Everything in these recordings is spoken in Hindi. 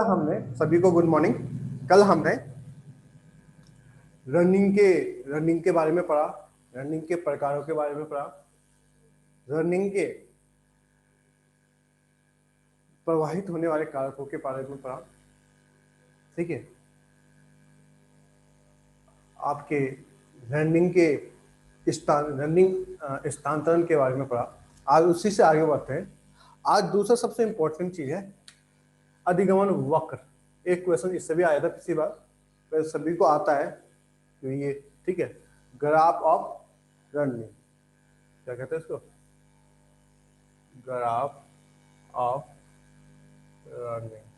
हमने सभी को गुड मॉर्निंग। कल हमने रनिंग के बारे में पढ़ा, रनिंग के प्रकारों के बारे में पढ़ा, रनिंग के प्रवाहित होने वाले कारकों के बारे में पढ़ा। ठीक है, आपके रनिंग के स्थानांतरण के बारे में पढ़ा। आज उसी से आगे बढ़ते हैं। आज दूसरा सबसे इंपॉर्टेंट चीज है अधिगमन वक्र। एक क्वेश्चन इससे भी आया था पिछली बार, तो सभी को आता है तो ये ठीक है, ग्राफ ऑफ रनिंग, क्या कहते हैं इसको, ग्राफ ऑफ रनिंग।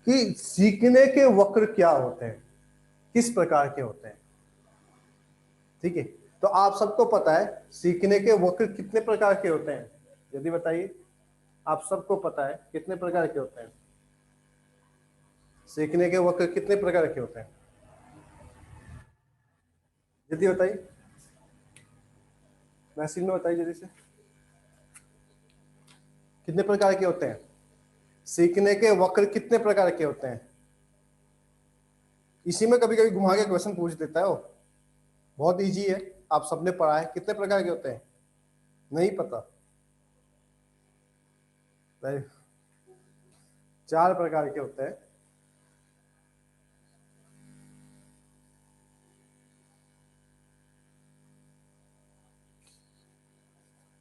कि सीखने के वक्र क्या होते हैं, किस प्रकार के होते हैं। ठीक है, तो आप सबको पता है सीखने के वक्र कितने प्रकार के होते हैं, यदि बताइए। आप सबको पता है कितने प्रकार के होते हैं, सीखने के वक्र कितने प्रकार के होते हैं, यदि बताइए, मैसेज में बताइए जल्दी से। कितने प्रकार के होते हैं सीखने के वक्र, कितने प्रकार के होते हैं। इसी में कभी कभी घुमा के क्वेश्चन पूछ देता है वो, बहुत इजी है, आप सबने पढ़ा है। कितने प्रकार के होते हैं, नहीं पता। 4 प्रकार के होते हैं।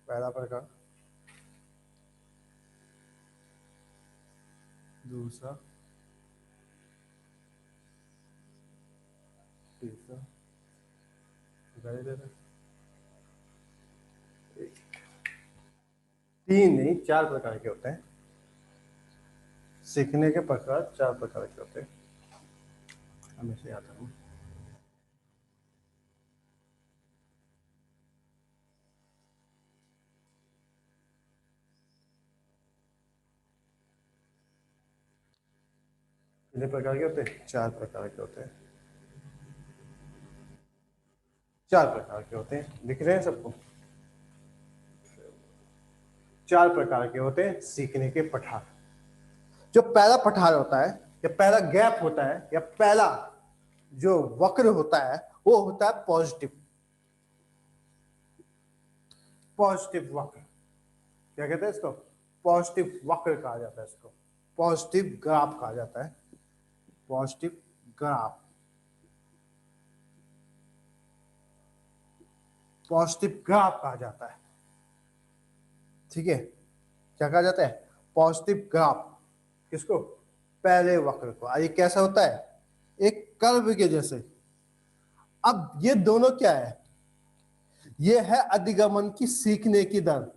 पहला प्रकार, दूसरा, तीसरा, तीन नहीं 4 प्रकार के होते हैं। सीखने के प्रकार 4 प्रकार के होते हैं, हमेशा याद रखना। कितने प्रकार के होते हैं, 4 प्रकार के होते हैं। 4 प्रकार के होते हैं, दिख रहे हैं सबको। 4 प्रकार के होते हैं सीखने के पठार। जो पहला पठार होता है या पहला गैप होता है या पहला जो वक्र होता है वो होता है पॉजिटिव वक्र। क्या कहते हैं इसको, पॉजिटिव वक्र कहा जाता है, इसको पॉजिटिव ग्राफ कहा जाता है। पॉजिटिव ग्राफ, पॉजिटिव ग्राफ कहा जाता है। ठीक है, क्या कहा जाता है, पॉजिटिव ग्राफ। किसको, पहले वक्र को। ये कैसा होता है, एक कर्व के जैसे। अब ये दोनों क्या है, ये है अधिगमन की सीखने की दर।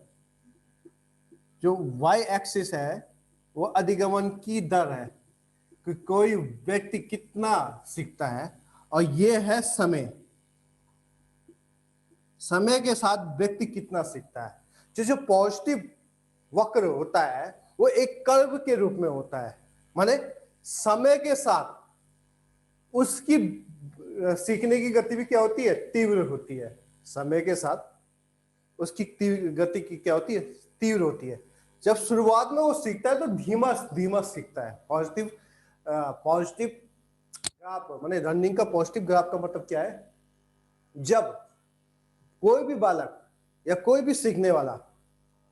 जो y एक्सिस है वो अधिगमन की दर है कि कोई व्यक्ति कितना सीखता है, और ये है समय, समय के साथ व्यक्ति कितना सीखता है। जो पॉजिटिव वक्र होता है वो एक कर्व के रूप में होता है, माने समय के साथ उसकी सीखने की गति भी क्या होती है, तीव्र होती है। समय के साथ उसकी गति की क्या होती है, तीव्र होती है। जब शुरुआत में वो सीखता है तो धीमा धीमा सीखता है। पॉजिटिव ग्राफ माने रनिंग का पॉजिटिव ग्राफ का मतलब क्या है, जब कोई भी बालक या कोई भी सीखने वाला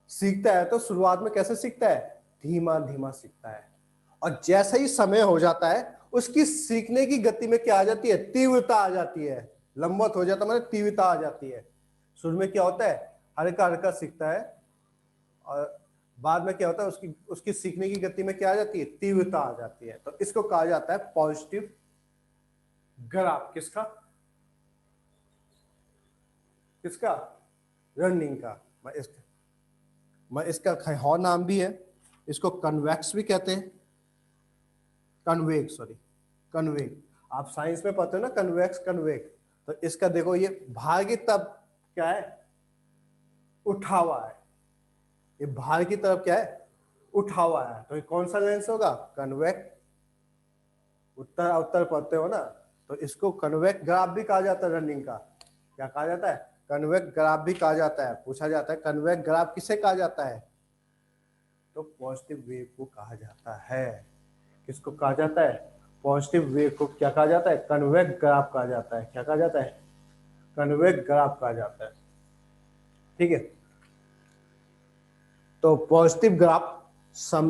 सीखता है तो शुरुआत में कैसे सीखता है, धीमा धीमा सीखता है। और जैसा ही समय हो जाता है उसकी सीखने की गति में क्या आ जाती है, तीव्रता आ जाती है। लंबवत हो जाता है मतलब तीव्रता आ जाती है। शुरू में क्या होता है, हल्का हल्का सीखता है, और बाद में क्या होता है, उसकी सीखने की गति में क्या आ जाती है, तीव्रता आ जाती है। तो इसको कहा जाता है पॉजिटिव ग्राफ। किसका, किसका, रनिंग का। इसका और नाम भी है, इसको कन्वेक्स भी कहते हैं, कन्वेग, सॉरी कन्वेग। आप साइंस में पढ़ते हो ना, कन्वेक्स कन्वेग। तो इसका देखो ये भार की तरफ क्या है, उठा हुआ है, ये भार की तरफ क्या है, उठा हुआ है। तो ये कौन सा लेंस होगा, कन्वेक्स। उत्तर उत्तर पढ़ते हो ना, तो इसको कन्वेक्स ग्राफ भी कहा जाता है। रनिंग का क्या कहा जाता है, कन्वेक्स ग्राफ भी कहा जाता है। पूछा जाता है कन्वेक्स ग्राफ किसे कहा जाता है, तो पॉजिटिव वेव को कहा जाता है। किसको कहा जाता है? पॉजिटिव वेव को क्या कहा जाता है? कन्वेक्स ग्राफ कहा जाता है। क्या कहा जाता है? कन्वेक्स ग्राफ कहा जाता है। ठीक है, तो पॉजिटिव ग्राफ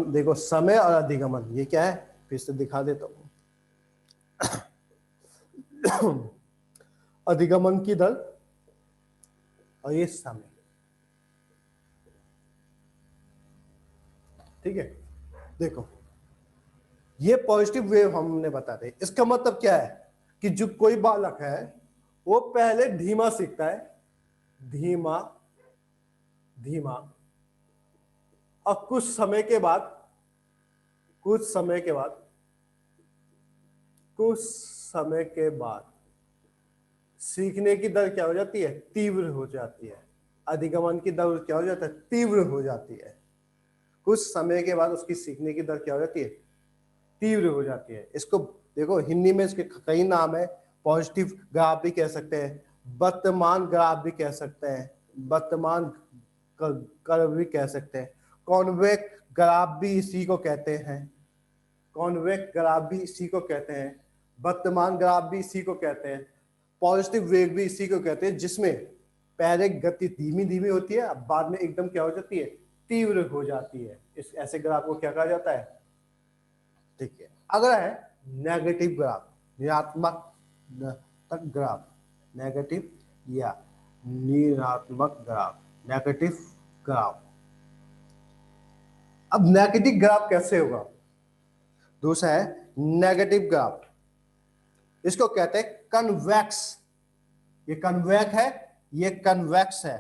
देखो समय और अधिगमन, ये क्या है फिर से दिखा देता हूं। अधिगमन की दर और ये समय, ठीक है। देखो ये पॉजिटिव वेव हमने बता दी। इसका मतलब क्या है कि जो कोई बालक है वो पहले धीमा सीखता है, धीमा धीमा, और कुछ समय के बाद कुछ समय के बाद कुछ समय के बाद सीखने की दर क्या हो जाती है? तीव्र हो जाती है। अधिगमन की दर क्या हो जाता है? तीव्र हो जाती है। कुछ समय के बाद उसकी सीखने की दर क्या हो जाती है? तीव्र हो जाती है। इसको देखो हिंदी में इसके कई नाम है। पॉजिटिव ग्राफ भी कह सकते हैं, वर्तमान ग्राफ भी कह सकते हैं, वर्तमान कर्व भी कह सकते हैं, कॉन्वेक्स ग्राफ भी इसी को कहते हैं, कॉन्वेक्स ग्राफ भी इसी को कहते हैं, वर्तमान ग्राफ भी इसी को कहते हैं, पॉजिटिव वेव भी इसी को कहते हैं, जिसमें पहले गति धीमी धीमी होती है, अब बाद में एकदम क्या हो जाती है? तीव्र हो जाती है। इस ऐसे ग्राफ को क्या कहा जाता है? ठीक है, अगला है नेगेटिव ग्राफ, ऋणात्मक ग्राफ, नेगेटिव या ऋणात्मक ग्राफ, नेगेटिव ग्राफ। अब नेगेटिव ग्राफ कैसे होगा? दूसरा है नेगेटिव ग्राफ, इसको कहते हैं कन्वेक्स। ये कन्वेक्स है, ये कन्वेक्स है,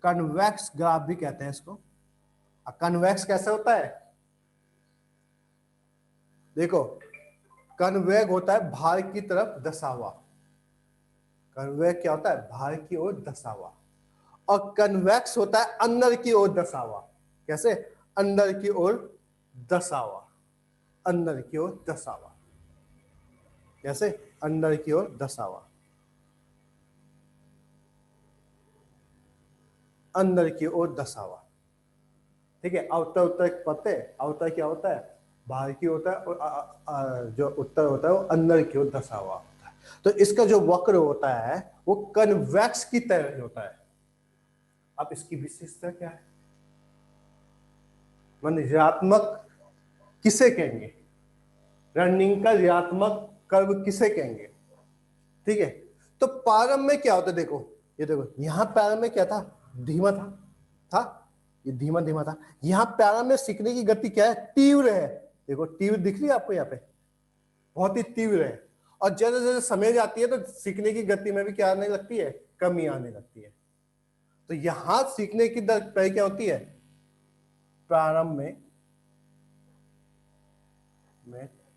कन्वेक्स ग्राफ भी कहते हैं इसको। कन्वेक्स कैसे होता है? देखो कन्वेग होता है भार की तरफ धसा हुआ, कन्वेग क्या होता है? भार की ओर धसा हुआ। और कन्वेक्स होता है अंदर की ओर धसा हुआ। कैसे? अंदर की ओर धसा हुआ, अंदर की ओर धसा हुआ। कैसे? अंदर की ओर धसा हुआ, अंदर की ओर धसा हुआ। ठीक है, अवतर उत्तर पते, अवतर क्या होता है? बाहर की होता है, और जो उत्तर होता है वो अंदर की ओर धसा हुआ होता है। तो इसका जो वक्र होता है वो कन्वेक्स की तरह होता है। अब इसकी विशेषता क्या है? मान ऋणात्मक किसे कहेंगे? रनिंग का ऋणात्मक कर्व किसे कहेंगे? ठीक है, तो प्रारंभ में क्या होता है? देखो ये देखो, यहां प्रारंभ में क्या था? धीमा था, ये धीमा धीमा था। यहां प्रारंभ में सीखने की गति क्या है? तीव्र है। देखो तीव्र दिख रही है आपको यहाँ पे, बहुत ही तीव्र है। और जैसे जैसे समय जाती है तो सीखने की गति में भी क्या आने लगती है? कमी आने लगती है। तो यहां सीखने की दर पहले क्या होती है? प्रारंभ में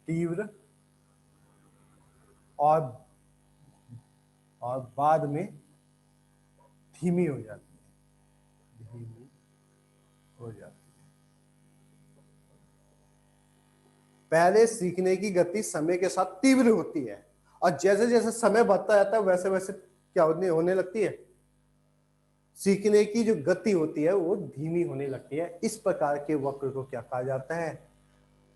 तीव्र और बाद में धीमी हो जाती है, धीमी हो जाती है। पहले सीखने की गति समय के साथ तीव्र होती है, और जैसे जैसे समय बढ़ता जाता है वैसे वैसे क्या होने लगती है? सीखने की जो गति होती है वो धीमी होने लगती है। इस प्रकार के वक्र को क्या कहा जाता है?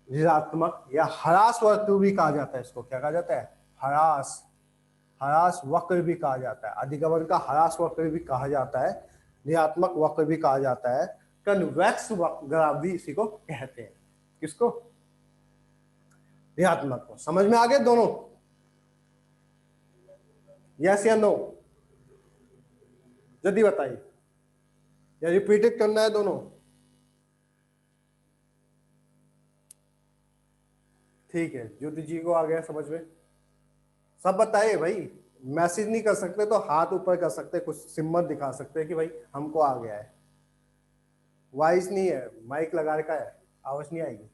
ऋणात्मक या ह्रास वक्र भी कहा जाता है। इसको क्या कहा जाता है? ह्रास वक्र भी कहा जाता है। अधिगमन का ह्रास वक्र भी कहा जाता है, ऋणात्मक वक्र भी कहा जाता है, कन्वेक्स ग्राफ भी इसी को कहते हैं। किसको? ऋणात्मक को। समझ में आ गए दोनों? यस या नो? जल्दी बताइए, या रिपीटेड करना है दोनों? ठीक है, ज्योति जी को आ गया समझ में? सब बताइए भाई, मैसेज नहीं कर सकते तो हाथ ऊपर कर सकते, कुछ सिम्बल दिखा सकते हैं कि भाई हमको आ गया है। वॉइस नहीं है, माइक लगा रखा है, आवाज नहीं आएगी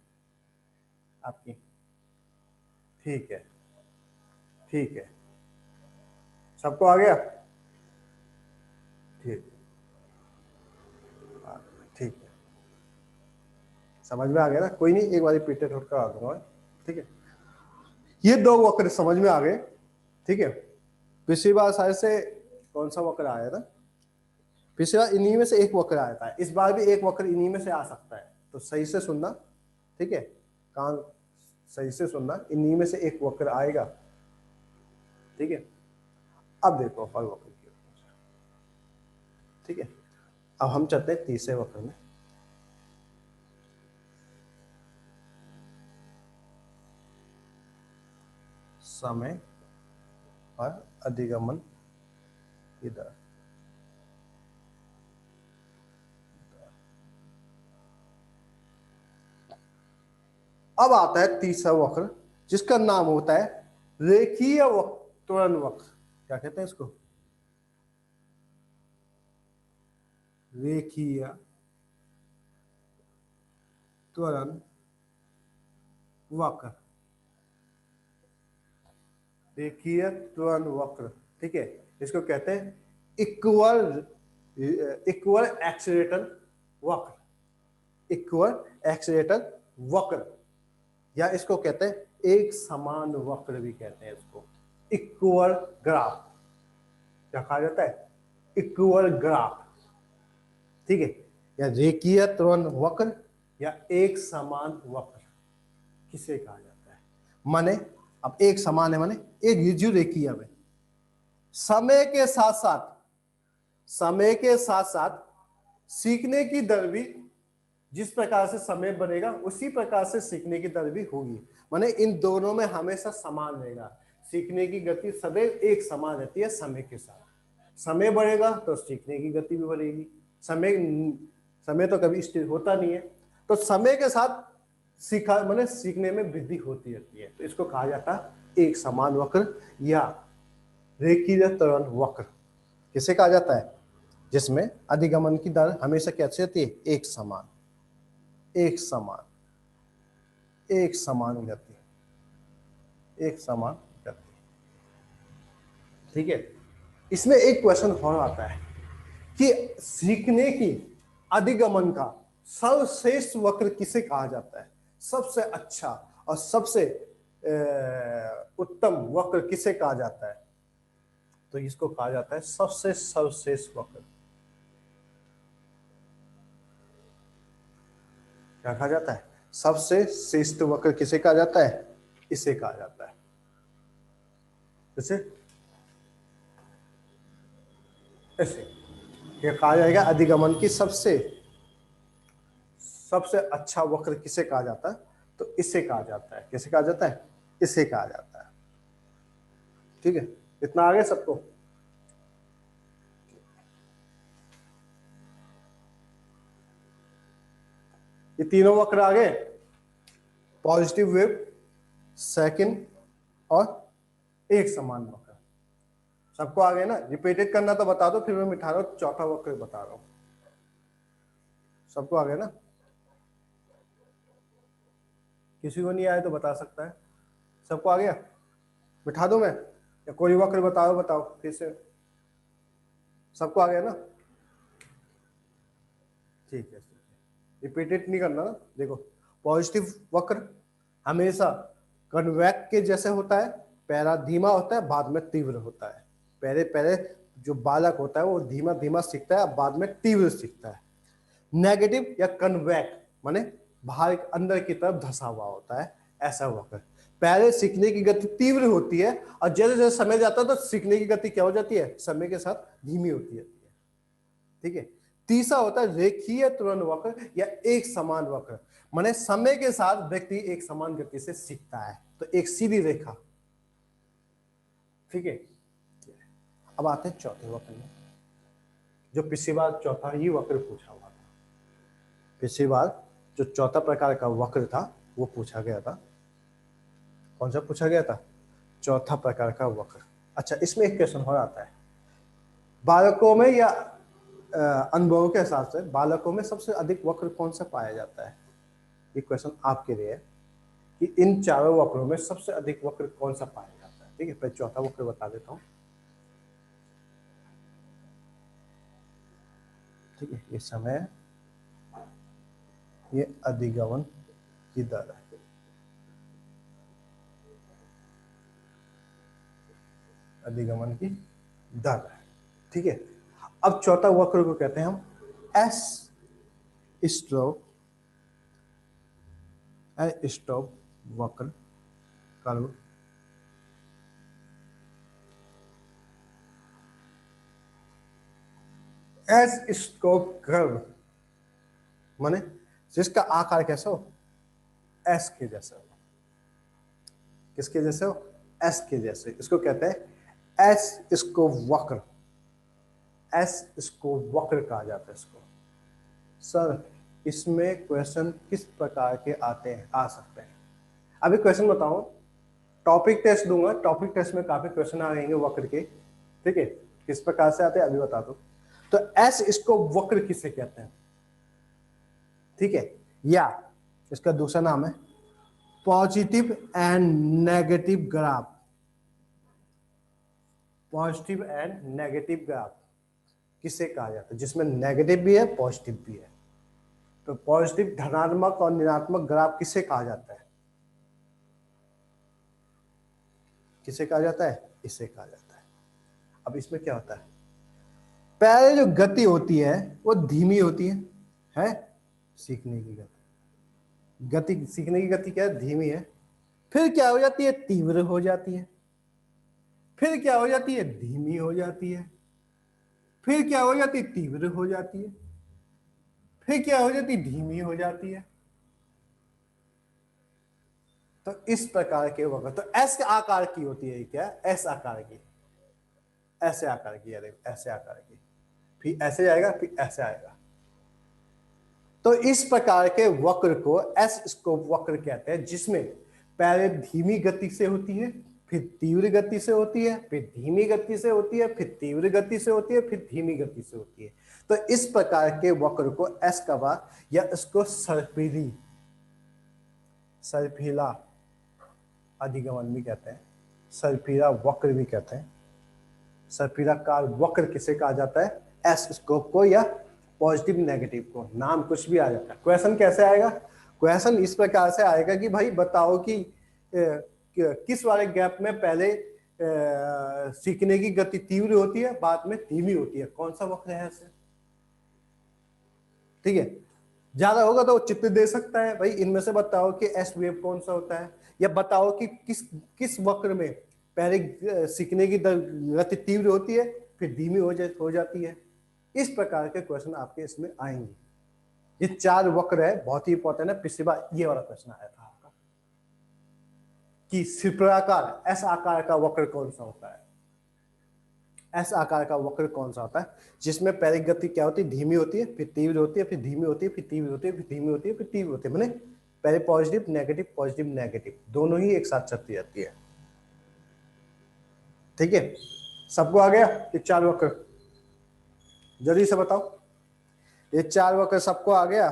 आपकी। ठीक है, ठीक है, सबको आ गया? ठीक, ठीक है, समझ में आ गया ना? कोई नहीं, एक बार रिपीटेड होकर आ दूंगा। ठीक है, ये दो वक्र समझ में आ गए। ठीक है, पिछली बार शायद से कौन सा वक्र आया था? पिछला इन्हीं में से एक वक्र आया था, इस बार भी एक वक्र इन्हीं में से आ सकता है, तो सही से सुनना, ठीक है, कान सही से सुनना, इन्हीं में से एक वक्र आएगा, ठीक है। अब देखो फल वक्र की, ठीक है। अब हम चलते हैं तीसरे वक्र में। समय और अधिगमन की दर। अब आता है तीसरा वक्र जिसका नाम होता है रेखीय त्वरण वक्र। क्या कहते हैं इसको? रेखीय त्वरण वक्र, रेखीय त्वरण वक्र, ठीक है। इसको कहते हैं इक्वल इक्वल एक्सीलरेटर वक्र, इक्वल एक्सीलरेटर वक्र, या इसको कहते हैं एक समान वक्र भी कहते हैं इसको, इक्वल ग्राफ। क्या कहा जाता है? इक्वल ग्राफ, ठीक है, या रेखीय त्वरण वक्र या एक समान वक्र किसे कहा जाता है? माने अब एक समान है, माने एक जो रेखीय में समय के साथ साथ, समय के साथ साथ सीखने की दर भी जिस प्रकार से समय बढ़ेगा उसी प्रकार से सीखने की दर भी होगी। माने इन दोनों में हमेशा समान रहेगा, सीखने की गति सदैव एक समान रहती है समय के साथ। समय बढ़ेगा तो सीखने की गति भी बढ़ेगी, समय समय तो कभी स्थिर होता नहीं है, तो समय के साथ सीखा माने सीखने में वृद्धि होती रहती है, तो इसको कहा जाता है एक समान वक्र या रेखीय त्वरण वक्र। किसे कहा जाता है? जिसमें अधिगमन की दर हमेशा कैसे रहती है? एक समान, एक समान, एक समान गति, एक समान गति, ठीक है। इसमें एक क्वेश्चन और आता है कि सीखने की अधिगमन का सर्वश्रेष्ठ वक्र किसे कहा जाता है? सबसे अच्छा और सबसे उत्तम वक्र किसे कहा जाता है? तो इसको कहा जाता है सबसे सर्वश्रेष्ठ वक्र। क्या कहा जाता है? सबसे श्रेष्ठ वक्र किसे कहा जाता है? इसे कहा जाता है, जैसे ऐसे ये कहा जाएगा अधिगमन की सबसे सबसे अच्छा वक्र किसे कहा जाता है? तो इसे कहा जाता है। किसे कहा जाता है? इसे कहा जाता है, ठीक है। इतना आगे सबको? ये तीनों वक्र आ गए, पॉजिटिव वेव, सेकंड और एक समान वक्र। सबको आ गए ना? रिपीटेड करना तो बता दो, फिर मैं मिठा रहा हूं, चौथा वक्र बता रहा हूं। सबको आ गया ना? किसी को नहीं आए तो बता सकता है। सबको आ गया? मिठा दो मैं, या कोई वक्र बताओ, बताओ फिर से। सबको आ गया ना? ठीक है, रिपीटेड नहीं करना ना। देखो, पॉजिटिव वक्र हमेशा कन्वेक्स के जैसे होता है, पहला धीमा होता है, बाद में तीव्र होता है। पहले पहले जो बालक होता है वो धीमा धीमा सीखता है, बाद में तीव्र सीखता है। नेगेटिव या कन्वेक्स माने बाहर अंदर की तरफ धसा हुआ होता है, ऐसा वक्र। पहले सीखने की गति तीव्र होती है और जैसे जैसे समय जाता है तो सीखने की गति क्या हो जाती है? समय के साथ धीमी होती है, ठीक है। तीसरा होता है रेखीय त्वरण वक्र या एक समान वक्र, माने समय के साथ व्यक्ति एक समान गति से सीखता है, तो एक सीधी रेखा, ठीक है। अब आते हैं चौथे वक्र में, जो पिछली बार चौथा ही वक्र पूछा हुआ था। पिछली बार जो चौथा प्रकार का वक्र था वो पूछा गया था। कौन सा पूछा गया था? चौथा प्रकार का वक्र। अच्छा, इसमें एक क्वेश्चन और आता है, बालकों में या अनुभवों के हिसाब से बालकों में सबसे अधिक वक्र कौन सा पाया जाता है? ये क्वेश्चन आपके लिए है कि इन चारों वक्रों में सबसे अधिक वक्र कौन सा पाया जाता है, ठीक है। मैं चौथा वक्र बता देता हूं, ठीक है। ये समय है, ये अधिगमन की दर है, अधिगमन की दर है, ठीक है। अब चौथा वक्र को कहते हैं हम एस स्टोक, स्टोक वक्र कर्व। एस स्टोक कर्व माने जिसका आकार कैसा हो, एस के जैसा हो। किसके जैसे हो, एस के जैसे। इसको कहते हैं एस स्कोप वक्र। एस स्कोप वक्र कहा जाता है इसको। सर इसमें क्वेश्चन किस प्रकार के आते हैं, आ सकते हैं? अभी क्वेश्चन बताओ, टॉपिक टेस्ट दूंगा, टॉपिक टेस्ट में काफी क्वेश्चन आ जाएंगे वक्र के, ठीक है? किस प्रकार से आते हैं अभी बता दो। तो एस स्कोप वक्र किसे कहते हैं, ठीक है? या इसका दूसरा नाम है positive and negative graph. Positive and negative graph किसे कहा जाता है? जिसमें नेगेटिव भी है पॉजिटिव भी है। तो पॉजिटिव धनात्मक और ऋणात्मक ग्राफ किसे कहा जाता है? किसे कहा जाता है? इसे कहा जाता है। अब इसमें क्या होता है, पहले जो गति होती है वो धीमी होती है सीखने की गति, सीखने की गति क्या है, धीमी है। फिर क्या हो जाती है, तीव्र हो जाती है। फिर क्या हो जाती है, धीमी हो जाती है। फिर क्या हो जाती है, तीव्र हो जाती है। फिर क्या हो जाती है, धीमी हो जाती है। तो इस प्रकार के वक्र, तो एस आकार की होती है क्या, एस आकार की, ऐसे आकार की, अरे ऐसे आकार की, फिर ऐसे आएगा, फिर ऐसे आएगा। तो इस प्रकार के वक्र को एस स्कोप वक्र कहते हैं, जिसमें पहले धीमी गति से होती है, फिर तीव्र गति से होती है, फिर धीमी गति से होती है, फिर तीव्र गति से होती है, फिर धीमी गति से होती है। तो इस प्रकार के वक्र को एस कवा या इसको सर्पिली, सर्पिला अधिगमन भी कहते हैं, सर्पिला वक्र भी कहते हैं। सर्पिलाकार वक्र किसे कहा जाता है? एस स्कोप को या पॉजिटिव नेगेटिव को। नाम कुछ भी आ जाता है। क्वेश्चन कैसे आएगा? क्वेश्चन इस प्रकार से आएगा कि भाई बताओ कि किस वाले गैप में पहले सीखने की गति तीव्र होती है, बाद में धीमी होती है, कौन सा वक्र है ऐसे, ठीक है? ज्यादा होगा तो चित्र दे सकता है, भाई इनमें से बताओ कि एस वेव कौन सा होता है, या बताओ कि किस किस वक्र में पहले सीखने की गति तीव्र होती है, फिर धीमी हो जाती है। इस प्रकार के क्वेश्चन आपके इसमें आएंगे। ये 4 वक्र है, बहुत ही इंपॉर्टेंट है। पिछली बार ये वाला क्वेश्चन आया था आपका कि सिर्पराकार एस आकार का वक्र कौन सा होता है। एस आकार का वक्र कौन सा होता है? जिसमें पहली गति क्या होती है, धीमी होती है, फिर तीव्र होती है, फिर धीमी होती है, फिर तीव्र होती है, फिर धीमी होती है, फिर तीव्र होती है। मैंने पहले पॉजिटिव नेगेटिव दोनों ही एक साथ चलती रहती है, ठीक है? सबको आ गया ये 4 वक्र? जल्दी से बताओ, ये 4 वक्र सबको आ गया?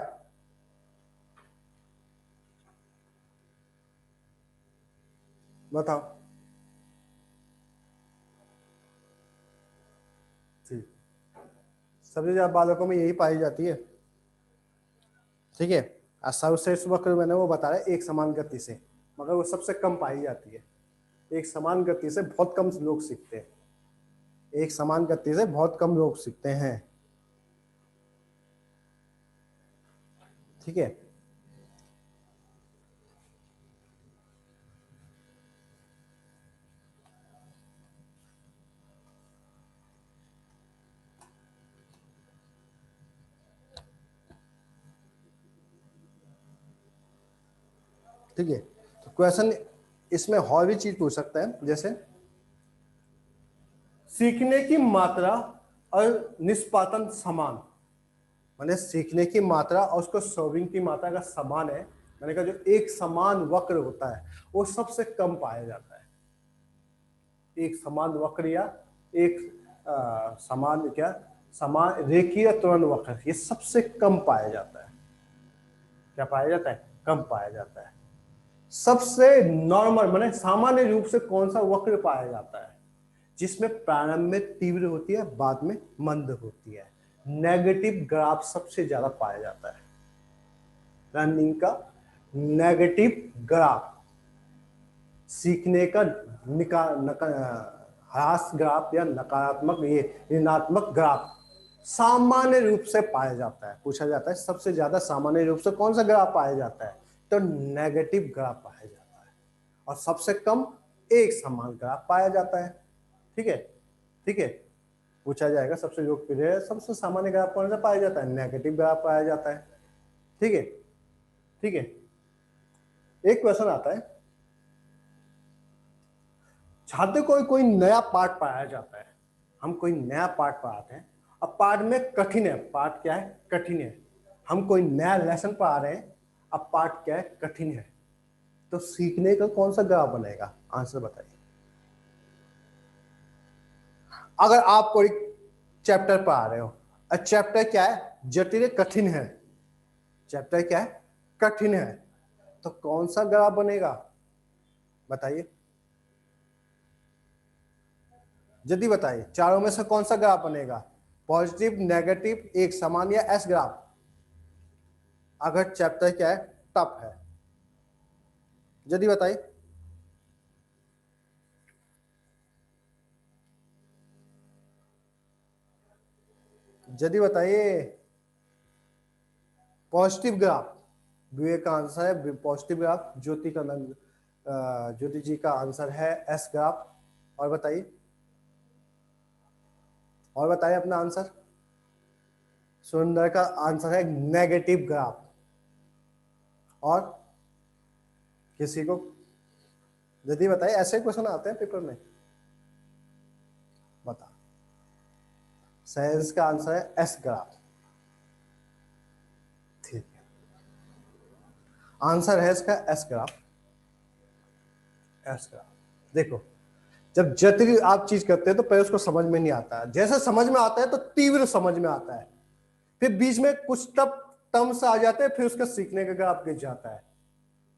बताओ। ठीक, सबसे ज्यादा बालकों में यही पाई जाती है, ठीक है? और सर्वश्रेष्ठ वक्र मैंने वो बताया एक समान गति से, मगर वो सबसे कम पाई जाती है। एक समान गति से बहुत कम लोग सीखते हैं, एक समान गति से बहुत कम लोग सीखते हैं, ठीक है? ठीक है, तो क्वेश्चन इसमें और भी चीज पूछ सकता है, जैसे सीखने की मात्रा और निष्पादन समान, मैंने सीखने की मात्रा और उसको सॉल्विंग की मात्रा का समान है। मैंने कहा जो एक समान वक्र होता है वो सबसे कम पाया जाता है। एक समान वक्र या एक समान क्या, समान रेखीय त्वरण वक्र, ये सबसे कम पाया जाता है। क्या पाया जाता है? कम पाया जाता है। सबसे नॉर्मल माने सामान्य रूप से कौन सा वक्र पाया जाता है? जिसमें प्रारंभ में तीव्र होती है, बाद में मंद होती है। नेगेटिव ग्राफ सबसे ज्यादा पाया जाता है। लर्निंग का नेगेटिव ग्राफ, सीखने का ह्रास ग्राफ या नकारात्मक, ये ऋणात्मक ग्राफ, सामान्य रूप से पाया जाता है। पूछा जाता है सबसे ज्यादा सामान्य रूप से कौन सा ग्राफ पाया जाता है, तो नेगेटिव ग्राफ पाया जाता है। और सबसे कम एक समान ग्राफ पाया जाता है। ठीक है, ठीक है। पूछा जाएगा सबसे लोकप्रिय सबसे सामान्य ग्राफ कौन सा पाया जाता है, नेगेटिव ग्राफ पाया जाता है। ठीक है, ठीक है। एक क्वेश्चन आता है, छात्र को कोई नया पार्ट पढ़ाया जाता है, हम कोई नया पार्ट पढ़ाते हैं, अब पार्ट में कठिन है, पार्ट क्या है, कठिन है। हम कोई नया लेसन पढ़ा रहे हैं, अब पार्ट क्या है, कठिन है। तो सीखने का कौन सा ग्राफ बनेगा, आंसर बताइए। अगर आप कोई चैप्टर पढ़ा रहे हो, चैप्टर क्या है, जटिल कठिन है, चैप्टर क्या है, कठिन है, तो कौन सा ग्राफ बनेगा बताइए, जल्दी बताइए। चारों में से कौन सा ग्राफ बनेगा, पॉजिटिव, नेगेटिव, एक समान या एस ग्राफ। अगर चैप्टर क्या है, टफ है, जल्दी बताइए। जल्दी बताइए। पॉजिटिव ग्राफ, विवेक का आंसर है पॉजिटिव ग्राफ। ज्योति का ज्योति जी का आंसर है एस ग्राफ। और बताइए, और बताइए अपना आंसर। सुंदर का आंसर है नेगेटिव ग्राफ। और किसी को जल्दी बताइए, ऐसे क्वेश्चन आते हैं पेपर में, बता। साइंस का आंसर है एस ग्राफ। ठीक है, आंसर है इसका एस ग्राफ, एस ग्राफ। देखो, जब जटिल आप चीज करते हैं तो पहले उसको समझ में नहीं आता है, जैसे समझ में आता है तो तीव्र समझ में आता है, फिर बीच में कुछ टर्म्स आ जाते हैं, फिर उसका सीखने का ग्राफ गिर जाता है,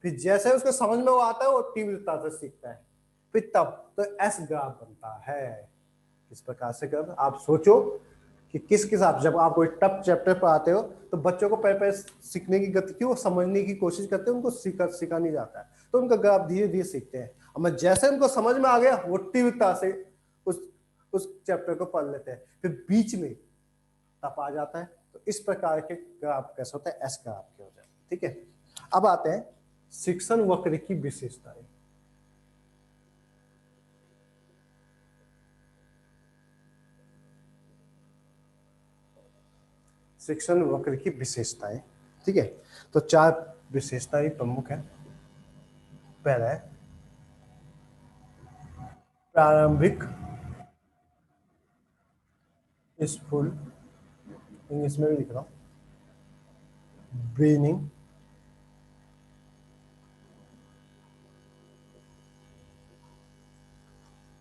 फिर जैसे उसको समझ में वो आता है वो तीव्रता से सीखता है, फिर तब तो एस ग्राफ बनता है। इस प्रकार से कर आप सोचो कि किस किस आप जब आप कोई टफ चैप्टर पर आते हो तो बच्चों को पहले पहले सीखने की गति की वो समझने की कोशिश करते हैं, उनको सीखा नहीं जाता है, तो उनका ग्राफ धीरे धीरे सीखते हैं। और मैं जैसे उनको समझ में आ गया वो तीव्रता से उस उस चैप्टर को पढ़ लेते हैं, फिर बीच में तप आ जाता है। तो इस प्रकार के ग्राफ कैसे होता है, एस ग्राफ के हो जाते हैं। ठीक है, अब आते हैं शिक्षण वक्र की विशेषताएं। शिक्षण वक्र की विशेषताएं, ठीक है। तो चार विशेषताएं प्रमुख है। पहला है प्रारंभिक स्कूल, इंग्लिश में भी लिख रहा हूं, बिगिनिंग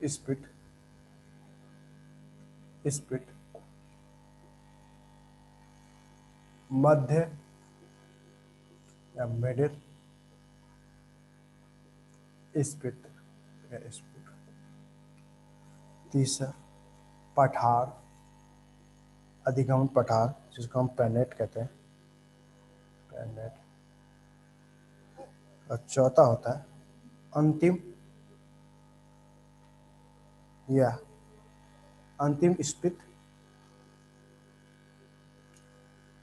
स्पीड, स्पीड मध्य या मिडिल स्पीड या स्पीड। तीसरा पठार, अधिगमन पठार जिसको हम पैनेट कहते हैं, पैनेट। और चौथा होता है अंतिम या अंतिम स्पीड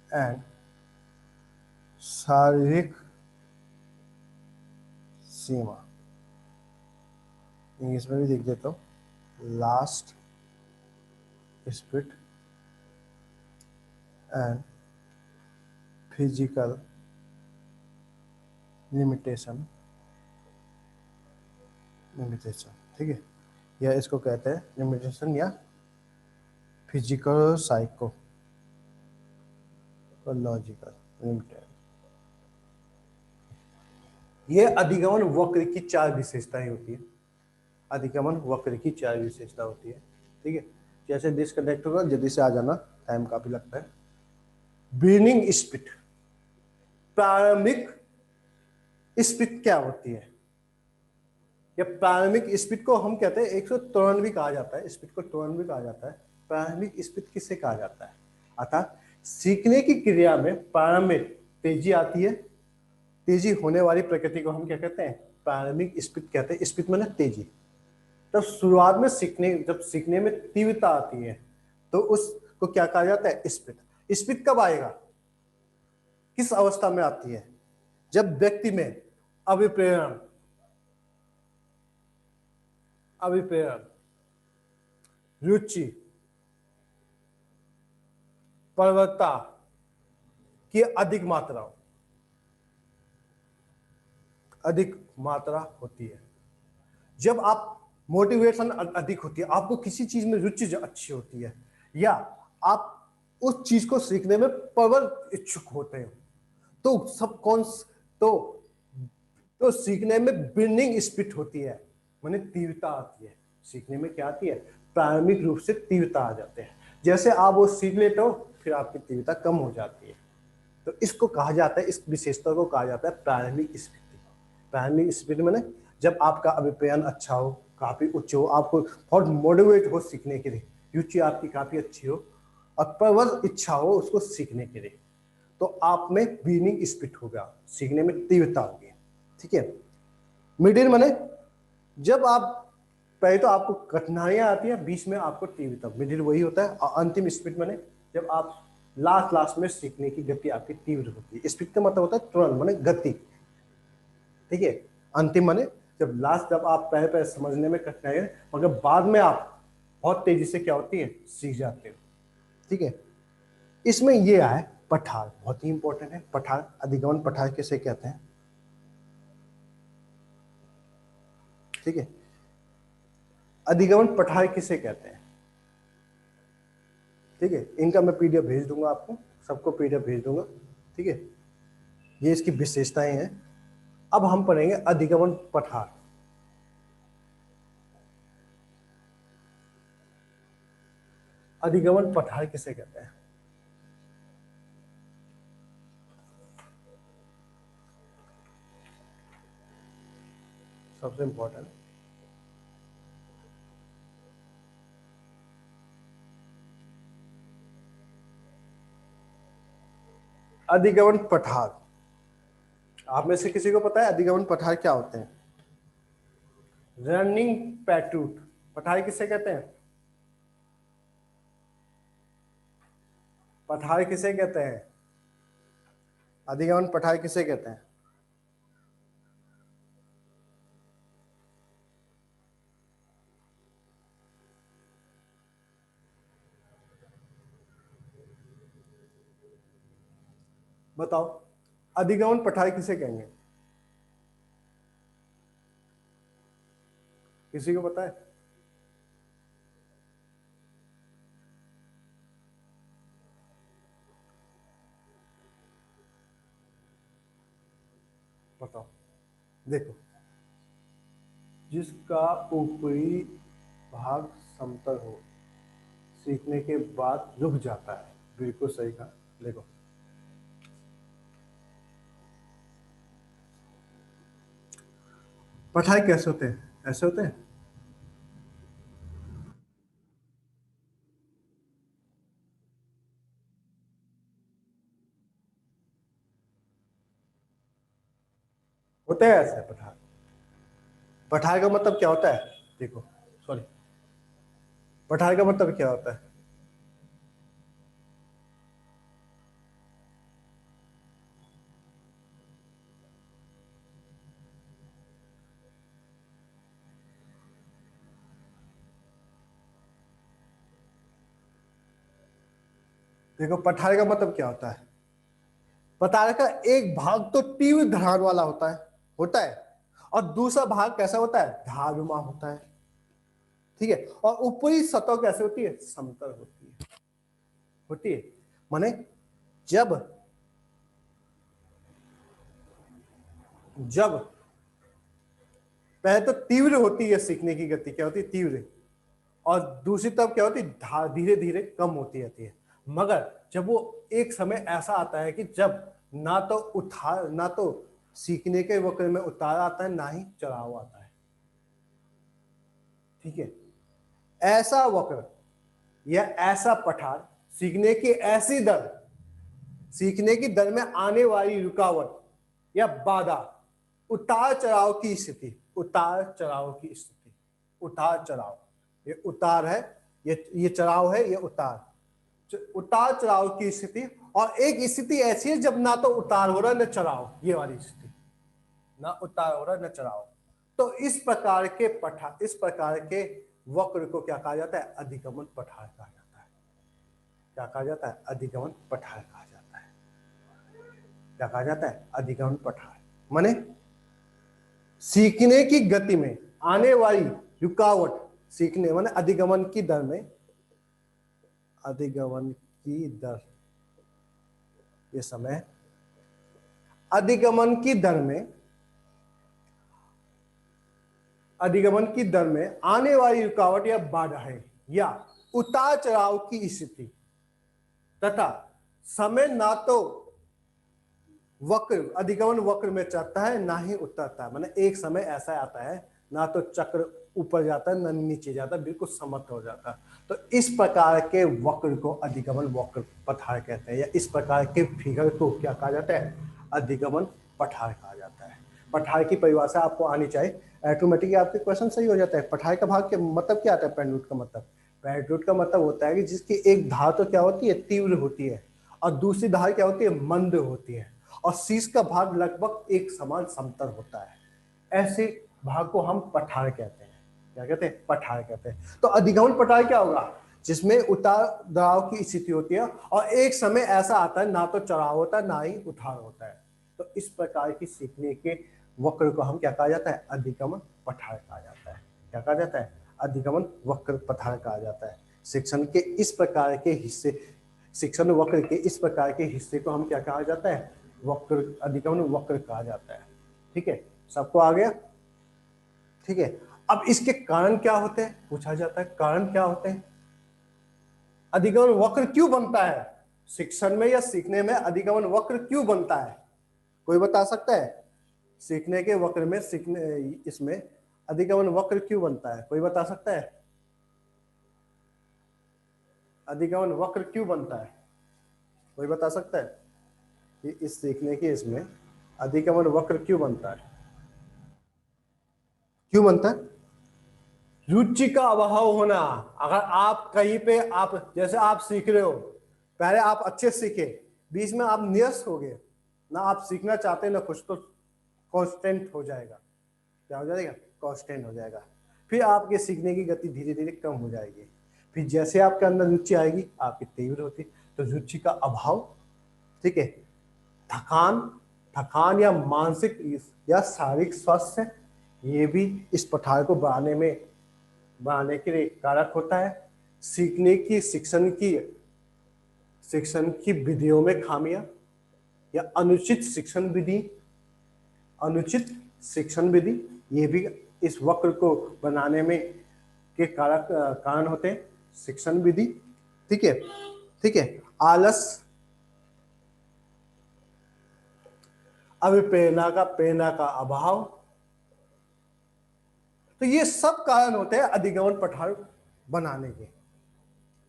एंड शारीरिक सीमा, इंग्लिश में भी लिख देता हूँ, last speed and physical limitation, ठीक है। या इसको कहते हैं लिमिटेशन या फिजिकल साइकोलॉजिकल लिमिटेशन। ये अधिगमन वक्र की चार विशेषताएं होती है, अधिगमन वक्र की चार विशेषता होती है। ठीक है, जैसे डिस्कनेक्ट होगा जल्दी से आ जाना, टाइम काफी लगता है। बिगिनिंग स्पीड, प्रारंभिक स्पीड क्या होती है, या प्रारंभिक स्पीड को हम कहते हैं 193 कहा जाता है, स्पीड को 93 कहा जाता है। प्रारंभिक स्पीड किसे कहा जाता है, अर्थात सीखने की क्रिया में प्रारंभ में तेजी आती है, तेजी होने वाली प्रकृति को हम क्या कहते हैं, प्रारंभिक स्पीड कहते हैं। स्पीड मतलब तेजी। तब शुरुआत में सीखने, जब सीखने में तीव्रता आती है तो उसको को क्या कहा जाता है? स्फीत। स्फीत कब आएगा, किस अवस्था में आती है? जब व्यक्ति में अभिप्रेरण रुचि, प्रवृत्ता की अधिक मात्रा होती है। जब आप मोटिवेशन अधिक होती है, आपको किसी चीज में रुचि जो अच्छी होती है, या आप उस चीज को सीखने में प्रबल इच्छुक होते हो, तो सब कौन तो सीखने में बर्निंग स्पिरिट होती है, माने तीव्रता आती है। सीखने में क्या आती है? प्रारंभिक रूप से तीव्रता आ जाते हैं। जैसे आप वो सीख लेते हो, फिर आपकी तीव्रता कम हो जाती है। तो इसको कहा जाता है, इस विशेषता को कहा जाता है प्रारंभिक स्फीति। प्रारंभिक स्फीति माने जब आपका अभिप्राय अच्छा हो, काफी उच्च हो, आपको बहुत मोटिवेट हो सीखने के लिए, रुचि आपकी काफी अच्छी हो और प्रबल इच्छा हो उसको सीखने के लिए, तो आप में बर्निंग स्पिरिट होगा, सीखने में तीव्रता होगी। ठीक है। मिडिल माने जब आप पहले तो आपको कठिनाइयां आती है, बीच में आपको तीव्रता, मिडिल वही होता है। और अंतिम स्पिरिट माने जब आप लास्ट में सीखने की गति आपकी तीव्र होती है। स्पिरिट का मतलब होता है तुरंत, माने गति। ठीक है। अंतिम माने जब आप पहले समझने में कठिनाई है, मगर बाद में आप बहुत तेजी से क्या होती है, सीख जाते हो। ठीक है। इसमें ये आए पठार, बहुत ही इंपॉर्टेंट है। पठार, अधिगमन पठार किसे कहते हैं? ठीक है। अधिगमन पठार किसे कहते हैं? ठीक है। इनका मैं पीडीएफ भेज दूंगा आपको, सबको पीडीएफ भेज दूंगा। ठीक है। ये इसकी विशेषताएं हैं। अब हम पढ़ेंगे अधिगमन पठार। अधिगमन पठार किसे कहते हैं? सबसे इंपॉर्टेंट, अधिगमन पठार। आप में से किसी को पता है अधिगमन पठार क्या होते हैं? रनिंग पैटूट पठार किसे कहते हैं? पठार किसे कहते हैं? अधिगमन पठार किसे कहते हैं? बताओ, अधिगमन पठार किसे कहेंगे? किसी को पता है? बताओ। देखो, जिसका ऊपरी भाग समतल हो, सीखने के बाद रुक जाता है। बिल्कुल सही कहा। देखो, पठार कैसे होते हैं? ऐसे होते हैं। होते हैं ऐसे पठार। पठार का मतलब क्या होता है? देखो, सॉरी, पठार का मतलब क्या होता है? देखो, पठार का मतलब क्या होता है? पठार का एक भाग तो तीव्र ढलान वाला होता है, और दूसरा भाग कैसा होता है? ढालनुमा होता है। ठीक है। और ऊपरी सतह कैसे होती है? समतल होती है। माने जब जब पहले तो तीव्र होती है सीखने की गति, क्या होती है? तीव्र। और दूसरी तरफ क्या होती है? धीरे धीरे कम होती रहती है। मगर जब वो एक समय ऐसा आता है कि जब ना तो सीखने के वक्र में उतार आता है, ना ही चढ़ाव आता है। ठीक है। ऐसा वक्र या ऐसा पठार, सीखने की दर में आने वाली रुकावट या बाधा, उतार चढ़ाव, ये उतार है, ये चढ़ाव है, ये उतार। उतार चढ़ाव की स्थिति, और एक स्थिति ऐसी है जब ना तो उतार हो रहा है न चढ़ाव, ये वाली स्थिति, ना उतार हो रहा है न चढ़ाव। तो इस प्रकार के वक्र को क्या कहा जाता है? अधिगमन पठार कहा जाता है। क्या कहा जाता है? अधिगमन पठार कहा जाता है। क्या कहा जाता है? अधिगमन पठार। माने सीखने की गति में आने वाली रुकावट, सीखने माने अधिगमन की दर में, अधिगमन की दर, ये समय अधिगमन की दर में, अधिगमन की दर में आने वाली रुकावट या बाधाएं या उतार चढ़ाव की स्थिति तथा समय ना तो वक्र, अधिगमन वक्र में चढ़ता है ना ही उतरता है। माने एक समय ऐसा आता है ना तो चक्र ऊपर जाता है ना नीचे जाता है, बिल्कुल समतल हो जाता है। तो इस प्रकार के वक्र को अधिगमन वक्र पठार कहते हैं, या इस प्रकार के फिगर को क्या कहा जाता है? अधिगमन पठार कहा जाता है। पठार की परिभाषा आपको आनी चाहिए, ऑटोमेटिकली आपके क्वेश्चन सही हो जाता है। पठार का भाग के मतलब क्या आता है? पेंडुट का मतलब, पेंडुट का मतलब होता है कि जिसकी एक धार तो क्या होती है? तीव्र होती है, और दूसरी धार क्या होती है? मंद होती है, और शीर्ष का भाग लगभग एक समान समतल होता है। ऐसे भाग को हम पठार कहते हैं। क्या कहते हैं? पठार कहते हैं। तो अधिगमन पठार क्या होगा? जिसमें उतार चढ़ाव की स्थिति होती है, और एक समय ऐसा आता है ना तो चढ़ाव होता है ना ही उतार होता है। तो इस प्रकार की सीखने के वक्र को हम क्या कहा जाता है? अधिगमन पठार कहा जाता है। क्या कहा जाता है? अधिगमन वक्र पठार कहा जाता है। शिक्षण के इस प्रकार के हिस्से, शिक्षण वक्र के इस प्रकार के हिस्से को हम क्या कहा जाता है? वक्र, अधिगमन वक्र कहा जाता है। ठीक है, सबको आ गया? ठीक है, अब इसके कारण क्या होते हैं पूछा जाता है। कारण क्या होते हैं? अधिगमन वक्र क्यों बनता है? शिक्षण में या सीखने में अधिगमन वक्र क्यों बनता है? कोई बता सकता है? सीखने के वक्र में, सीखने इसमें अधिगमन वक्र क्यों बनता है? कोई बता सकता है? अधिगमन वक्र क्यों बनता है? कोई बता सकता है कि इस सीखने के इसमें अधिगमन वक्र क्यों बनता है? क्यों बनता है? रुचि का अभाव होना। अगर आप कहीं पे, आप जैसे आप सीख रहे हो, पहले आप अच्छे सीखे, बीच में आप निरस्त हो गए, ना आप सीखना चाहते ना कुछ, तो कांस्टेंट हो जाएगा। क्या हो जाएगा? कांस्टेंट हो जाएगा। फिर आपके सीखने की गति धीरे धीरे कम हो जाएगी। फिर जैसे आपके अंदर रुचि आएगी, आपकी तीव्र होती। तो रुचि का अभाव, ठीक है, थकान, थकान या मानसिक या शारीरिक स्वास्थ्य, ये भी इस पठार को बढ़ाने के लिए कारक होता है। सीखने की, शिक्षण की विधियों में खामियां या अनुचित शिक्षण विधि, अनुचित शिक्षण विधि, ये भी इस वक्र को बनाने में के कारण होते हैं। शिक्षण विधि, ठीक है, ठीक है, आलस, प्रेरणा का अभाव, तो ये सब कारण होते हैं अधिगमन पठार बनाने के।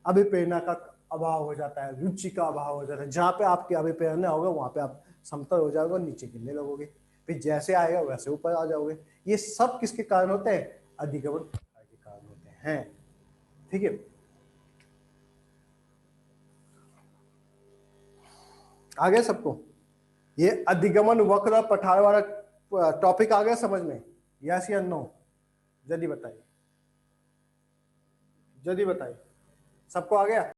अभिप्रेरणा का अभाव हो जाता है, रुचि का अभाव हो जाता है। जहां पे आपकी अभिप्रेरणा होगा वहां पे आप समतल हो जाओगे, नीचे गिरने लगोगे, फिर जैसे आएगा वैसे ऊपर आ जाओगे। ये सब किसके कारण होते हैं? अधिगमन पठार के कारण होते हैं। ठीक है, आ गया सबको? ये अधिगमन वक्र और पठार वाला टॉपिक आ गया समझ में? यस या नो? जल्दी बताइए, जल्दी बताइए, सबको आ गया?